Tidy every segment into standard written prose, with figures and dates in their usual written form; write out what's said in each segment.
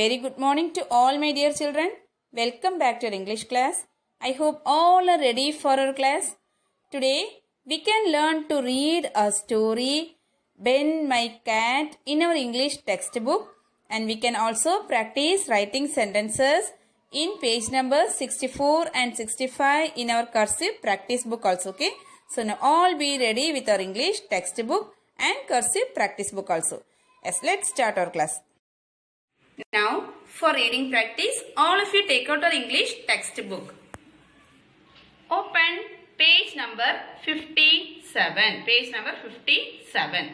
Very good morning to all my dear children. Welcome back to our English class. I hope all are ready for our class. Today we can learn to read a story, Ben my cat, in our English textbook, and we can also practice writing sentences in page number 64 and 65 in our cursive practice book also. Okay. So now all be ready with our English textbook and cursive practice book also. Yes, let's start our class. Now, for reading practice, all of you take out our English textbook. Open page number 57. Page number 57.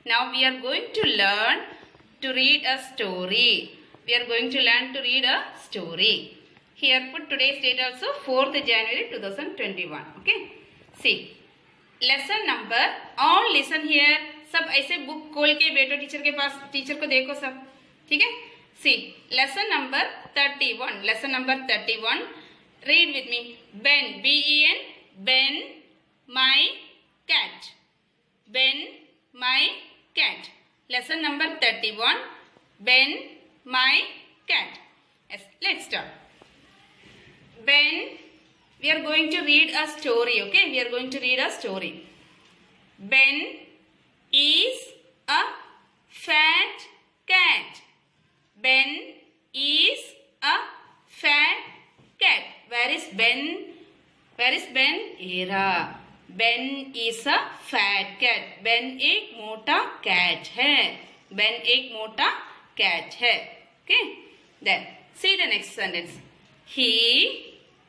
Now, we are going to learn to read a story. We are going to learn to read a story. Here, put today's date also 4th January 2021. Okay. See, lesson number, all listen here. सब ऐसे book खोल के बैठो teacher के पास, teacher को देखो सब, ठीक है. See, lesson number 31. Lesson number 31. Read with me. Ben, B-E-N, Ben, my cat. Ben, my cat. Lesson number 31. Ben, my cat. Yes, let's start. Ben, we are going to read a story, okay? We are going to read a story. Ben is a fat cat. Ben is a fat cat. Where is Ben? Where is Ben? Here. Ben is a fat cat. Ben एक मोटा cat है. Ben एक मोटा cat है. Okay. Then see the next sentence. He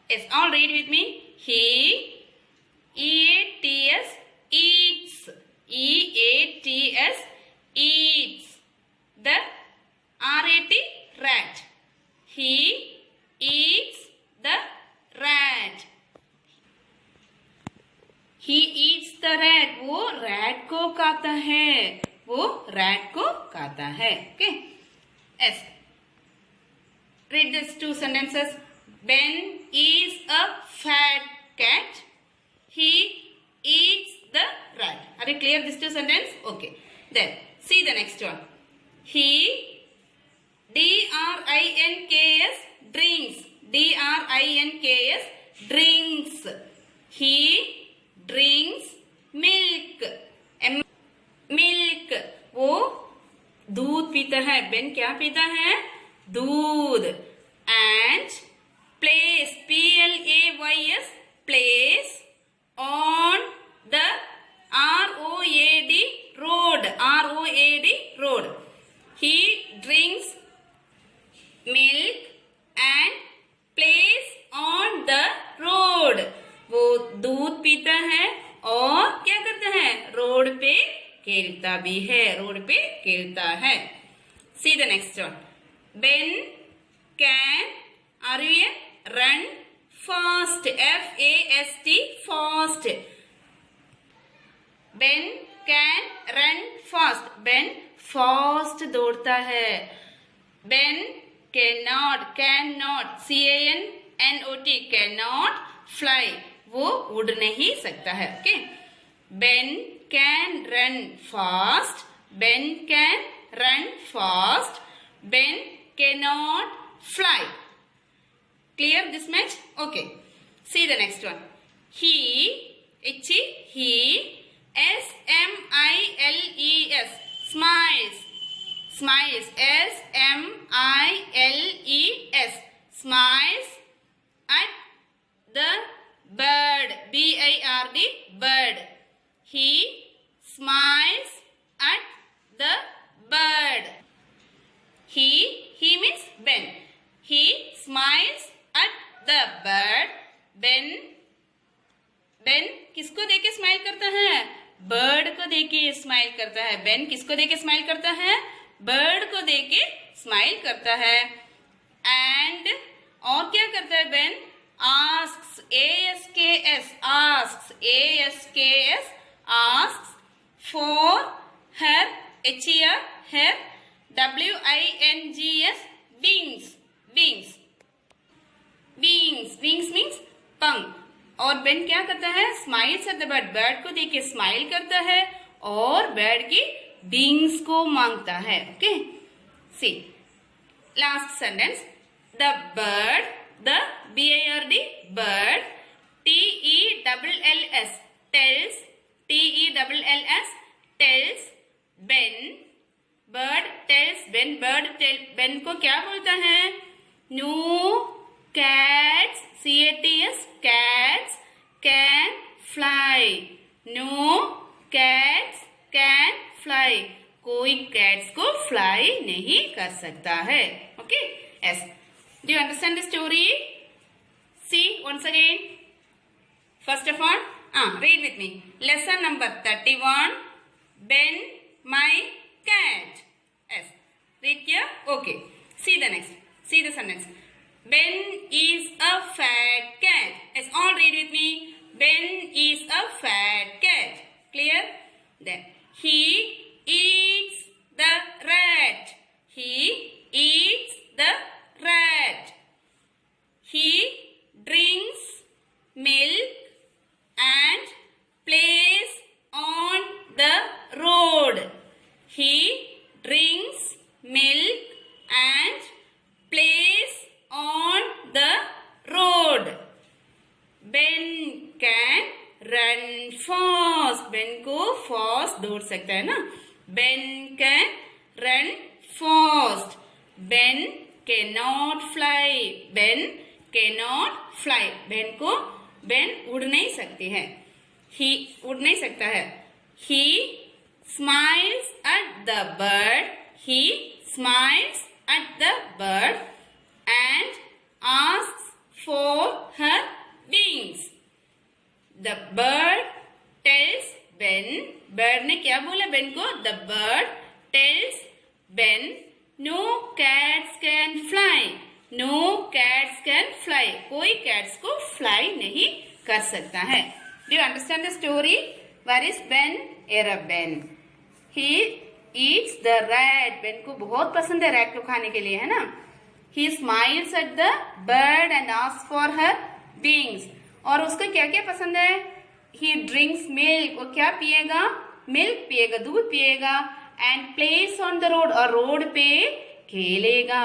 is, all read with me. He E-A-T-S eats. E-A-T-S eats. The R-A-T rat. He eats the rat. He eats the rat. वो rat को खाता है. वो rat को खाता है. Okay. Yes. Read these two sentences. Ben is a fat cat. He eats the rat. Are you clear these two sentences? Okay. Then see the next one. He D-R-I-N-K-S drinks. D-R-I-N-K-S drinks. He drinks milk. Milk. वो दूध पीता है. Ben क्या पीता है? दूध. And plays. P-L-A-Y-S. Plays on the R-O-A-D road. R-O-A-D road. He drinks milk and plays on the road. वो दूध पीता है और क्या करता है? रोड पे खेलता भी है. रोड पे खेलता है. See the next one. Ben can, run fast. F-A-S-T, fast. Ben can run fast. Ben fast दौड़ता है. Ben cannot, C-A-N-N-O-T, cannot fly. वो उड़ नहीं सकता है. Okay. Ben can run fast. Ben can run fast. Ben cannot fly. Clear this much? Okay. See the next one. He, he, S-M-I-L-E-S, smiles. Smiles. S-M-I-L-E-S, smiles at the bird. B-I-R-D, bird. He smiles at the bird. He means Ben. He smiles at the bird. Ben किसको देके smile करता है? Bird को देके smile करता है. Ben किसको देके स्माइल करता है? बर्ड को देके स्माइल करता है. And और क्या करता है Ben? Asks. A-S-K-S, asks. A-S-K-S, asks for her, H-E-R, her, W-I-N-G-S, wings. Wings. Wings. Wings means पंख. और Ben क्या करता है? Smiles at the bird. Bird को देख के स्माइल करता है और बर्ड की विंग्स को मांगता है. Okay. See Last sentence. The bird, the B-I-R-D, bird, T-E-L-L-S, tells, T-E-L-L-S, tells Ben, bird tells Ben, bird tell Ben को क्या बोलता है? No cats, C-A-T-S, cats can fly. No cats can fly. कोई cats को fly नहीं कर सकता है. Okay? Yes. Do you understand the story? See once again. First of all, read with me. Lesson number 31. Ben, my cat. Yes. Read here. Okay. See the next. See the sentence. Ben is a fat cat. Yes. All read with me. Ben is a fat cat. Clear? Then he eats the rat. He eats the rat. He drinks milk and plays on the road. He drinks milk and plays on the road. Ben can run fast. Ben को fast दौड़ सकता है ना. Ben can run fast. Ben cannot fly. Ben cannot fly. Ben को Ben उड़ नहीं सकती है. He उड़ नहीं सकता है. He smiles at the bird. He smiles at the bird and asks for her wings. The bird tells Ben. Bird ने क्या बोला Ben को? The bird tells Ben, no cats can fly. No cats can fly. कोई cats को fly नहीं कर सकता है. Do you understand the story? Where is Ben? Here a Ben. He eats the rat. Ben को बहुत पसंद है rat को खाने के लिए, है ना? He smiles at the bird and asks for her wings. और उसको क्या क्या पसंद है? He drinks milk. वो क्या पिएगा? Milk पिएगा, दूध पिएगा. And plays on the road. और रोड पे खेलेगा.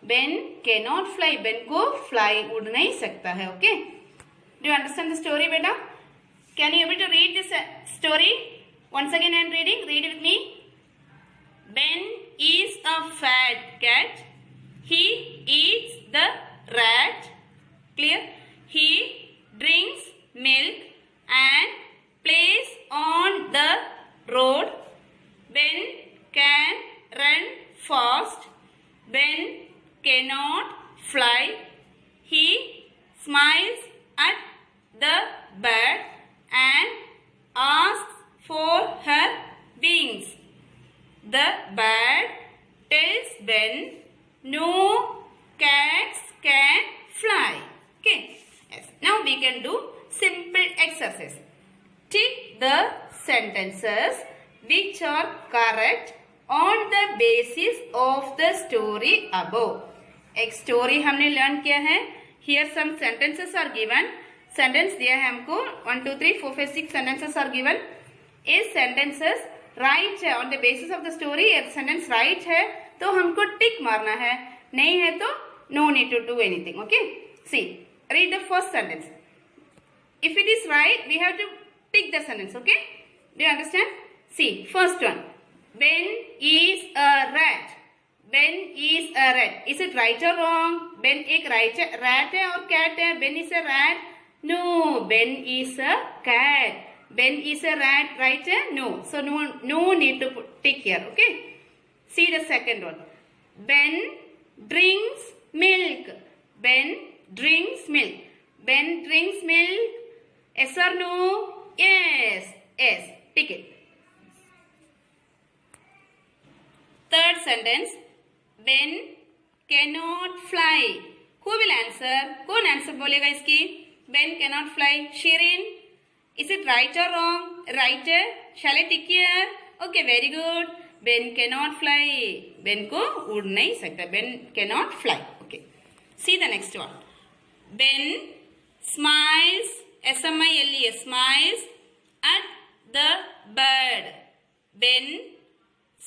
Ben cannot fly. Ben को fly उड़ नहीं सकता है. Okay? Do you understand the story, beta? Can you able to read this story? Once again I am reading. Read it with me. Ben is a fat cat. He eats the rat. Clear? He drinks milk and plays on the road. Ben can run fast. Ben cannot fly. He smiles at the bird and asks for her wings. The bird tells Ben, no cats can fly. Okay. Yes. Now we can do simple exercise. Tick the sentences which are correct on the basis of the story above. एक story हमने learn किया है. Here some sentences are given. Sentence दिया है हमको 1 2 3 4 5 6 sentences are given. इस sentences right है on the basis of the story. Sentence right है तो हमको टिक मारना है, नहीं है तो no need to do anything. Okay. See read the first sentence. If it is right we have to tick the sentence. Okay. Do you understand? See first one. Ben is a rat. Ben is a rat. Is it right or wrong? Ben एक rat है और cat है. Ben is a rat. No. Ben is a cat. Ben is a rat. Right है? No. So no need to put tick here. Okay. See the second one. Ben drinks milk. Ben drinks milk. Ben drinks milk. Yes or no? Yes. Yes. Tick it. Third sentence. Ben cannot fly. Who will answer? कौन answer बोलेगा इसकी? Ben cannot fly. Shirin. Is it right or wrong? Right. Shall I tick here? Okay, very good. Ben cannot fly. Ben को उड़ नहीं सकता. Ben cannot fly. Okay. See the next one. Ben smiles. S-M-I-L-E-S. Smiles at the bird. Ben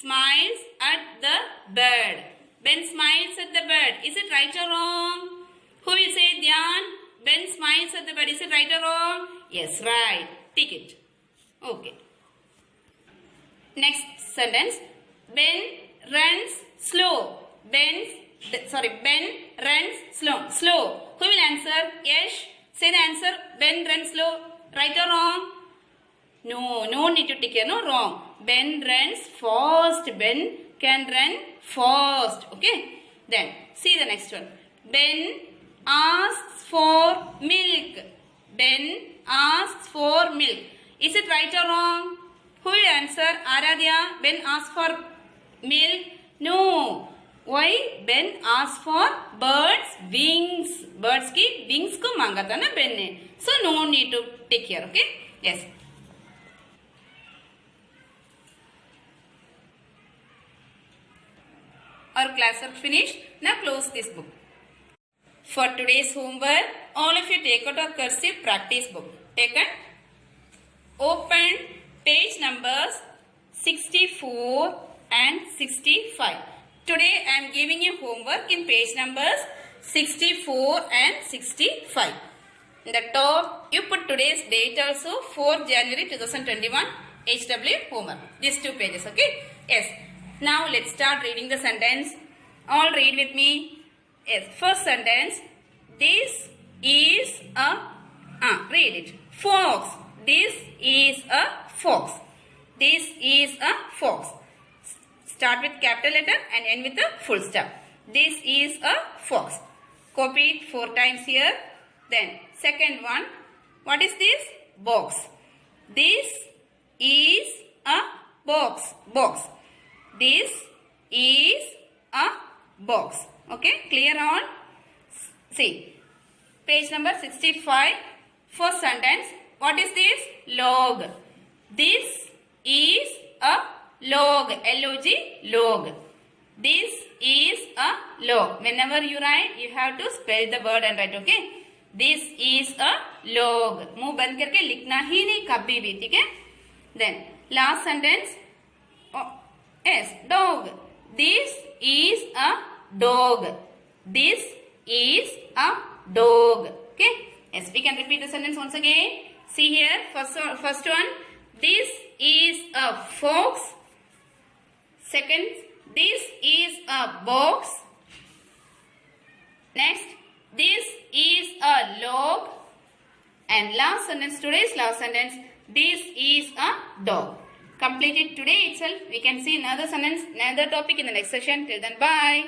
smiles at the bird. Ben smiles at the bird. Is it right or wrong? Who will say Dhyan? Ben smiles at the bird. Is it right or wrong? Yes, right. Tick it. Okay. Next sentence. Ben runs slow. Ben runs slow. Who will answer? Yes. Say the answer. Ben runs slow. Right or wrong? No need to tick here. No, wrong. Ben runs fast. Ben can run fast. Okay. Then see the next one. Ben asks for milk. Ben asks for milk. Is it right or wrong? Who will answer? Aradhya. Ben asks for milk. No. Why? Ben asks for birds' wings. Birds ki wings ko mangata na Ben ne. So no need to tick here. Okay. Yes. Our class are finished. Now close this book. For today's homework, all of you take out a cursive practice book. Taken. Open page numbers 64 and 65. Today I am giving you homework in page numbers 64 and 65. In the top, you put today's date also, 4th January 2021, HW homework. These 2 pages, okay? Yes. Now let's start reading the sentence. All read with me. Yes. First sentence. This is a, read it. Fox. This is a fox. This is a fox. Start with capital letter and end with a full stop. This is a fox. Copy it 4 times here. Then second one. What is this? Box. This is a box. Box. This is a box. Okay, clear all? See, page number 65, first sentence. What is this? Log. This is a log. L-O-G, log. This is a log. Whenever you write, you have to spell the word and write, okay? This is a log. मुंह बंद करके लिखना ही नहीं कभी भी, ठीक है? Then, last sentence. Yes, dog. This is a dog. This is a dog. Okay? Yes, we can repeat the sentence once again. See here, first one. This is a fox. Second, this is a box. Next, this is a log. And last sentence, today's last sentence, this is a dog. Completed today itself. We can see another sentence, another topic in the next session. Till then, bye.